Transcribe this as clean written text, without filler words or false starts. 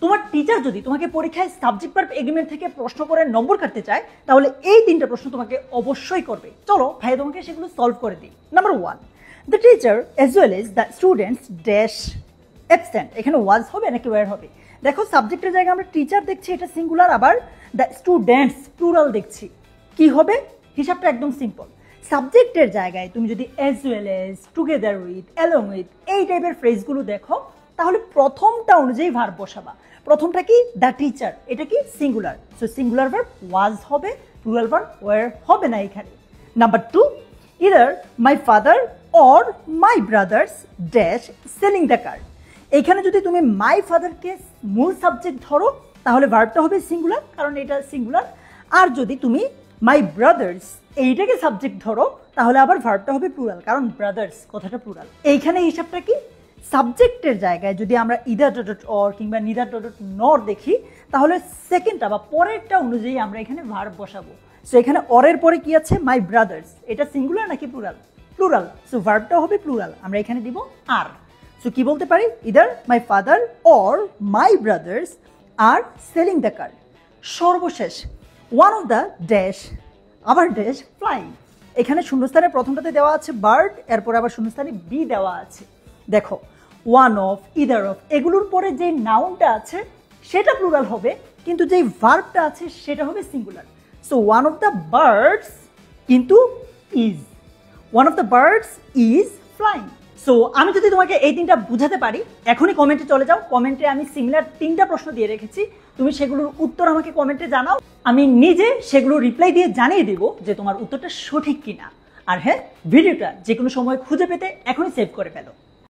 তোমার টিচার যদি তোমাকে পরীক্ষায় সাবজেক্ট ভার্ব এগ্রিমেন্ট থেকে প্রশ্ন করে নম্বর কাটতে চায় তাহলে এই তিনটা প্রশ্ন তোমাকে অবশ্যই করবে। চলো ভাই তোমাকে সেগুলো সলভ করে দিই। Number 1, the teacher as well as the students dash absent. এখানে ওয়াজ হবে নাকি ওয়্যার হবে? দেখো সাবজেক্টের জায়গায় আমরা টিচার দেখছি, এটা সিঙ্গুলার, আবার দ্য স্টুডেন্টস প্লুরাল দেখছি। কি হবে? হিসাবটা একদম সিম্পল। সাবজেক্টের জায়গায় তুমি যদি as well as, together with, along with এই টাইপের ফ্রেজগুলো দেখো তাহলে প্রথমটা অনুযায়ী ভার্ব বসাবা। প্রথমটা কি? দ্য টিচার, এটা কি? Singular, so singular verb was হবে, প্লুরাল ভার্ব ওয়্যার হবে না এখানে। Number 2, either my father or my brothers dash selling the কার। এইখানে যদি তুমি মাই ফাদারকে মূল সাবজেক্ট ধরো তাহলে ভার্বটা হবে সিঙ্গুলার, কারণ এটা সিঙ্গুলার। আর যদি তুমি মাই ব্রাদার্স এইটাকে সাবজেক্ট ধরো তাহলে আবার ভার্বটা হবে প্লুরাল, কারণ ব্রাদার্স কথাটা প্লুরাল। এইখানে হিসাবটা কি? সাবজেক্টের জায়গায় যদি আমরা ইদার ডট ডট অর কিংবা নিদার ডট ডট নর দেখি তাহলে সেকেন্ডটা বা পরেরটা অনুযায়ী আমরা এখানে ভার্ব বসাবো। সো এখানে অরের পরে কি আছে? মাই ব্রাদার্স, এটা সিঙ্গুলার নাকি প্লুরাল? প্লুরাল, সো ভার্বটা হবে প্লুরাল। আমরা এখানে দিব আর। সো কি বলতে পারি? Either my father or my brothers are selling the car. সর্বশেষ, ওয়ান অফ দ্য ড্যাশ, আবার ড্যাশ ফ্লাইং। এখানে শূন্যস্থানে প্রথমটাতে দেওয়া আছে বার্ড, এরপর আবার শূন্যস্থানে বি দেওয়া আছে। দেখো ওয়ান অফ, ইদার অফ এগুলোর পরে যে নাউনটা আছে সেটা প্লুরাল হবে, কিন্তু যেই ভার্বটা আছে সেটা হবে singular. So one of the birds কিন্তু is, one of the birds is flying. So আমি যদি তোমাকে এই তিনটা বুঝাতে পারি, এখনই কমেন্টে চলে যাও। কমেন্টে আমি সিমিলার 3টা প্রশ্ন দিয়ে রেখেছি, তুমি সেগুলোর উত্তর আমাকে কমেন্টে জানাও। আমি নিজে সেগুলো রিপ্লাই দিয়ে জানিয়ে দেবো যে তোমার উত্তরটা সঠিক কিনা। আর হ্যাঁ, ভিডিওটা যে কোনো সময় খুঁজে পেতে এখনই সেভ করে ফেলো।